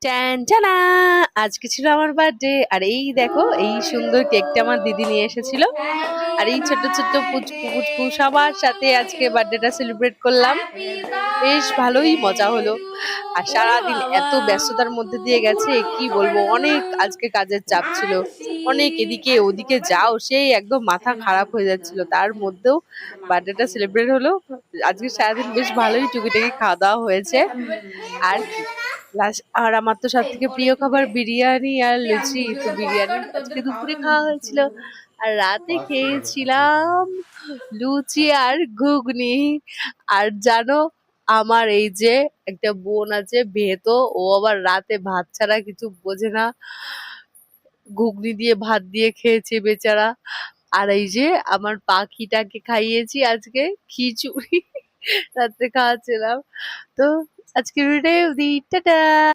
Tan টানা! আজকে ছিল আমার বার্থডে আর এই দেখো এই সুন্দর কেকটা আমার দিদি নিয়ে এসেছিল। আর এই ছোট্ট ছোট্ট পুচকু পুচকু সবার সাথে আজকে বার্থডেটা সেলিব্রেট করলাম। বেশ ভালোই মজা হলো। আর সারাদিন এত ব্যস্ততার মধ্যে দিয়ে গেছে কি বলবো, অনেক আজকে কাজের চাপ ছিল। অনেক এদিকে ওদিকে যাও, সেই একদম মাথা খারাপ হয়ে যাচ্ছিল। তার মধ্যেও বার্থডেটা সেলিব্রেট হলো। আজকে সারাদিন বেশ ভালোই টুকিটাকি খাওয়া দাওয়া হয়েছে। আর কি আর আমার তো সব থেকে প্রিয় খাবার বিরিয়ানি আর লুচি, তো বিরিয়ানি আজকে দুপুরে খাওয়া হয়েছিল। আর রাতে খেয়েছিলাম লুচি আর ঘুগনি। আর জানো, আমার এই যে একটা বোন আছে বেহেতো, ও আবার রাতে ভাত ছাড়া কিছু বোঝে না, ঘুগনি দিয়ে ভাত দিয়ে খেয়েছে বেচারা। আর এই যে আমার পাখিটাকে খাইয়েছি আজকে খিচুড়ি রাত্রে খাওয়াচ্ছিলাম। তো আজকে ভিডিও অবধি, টাটা।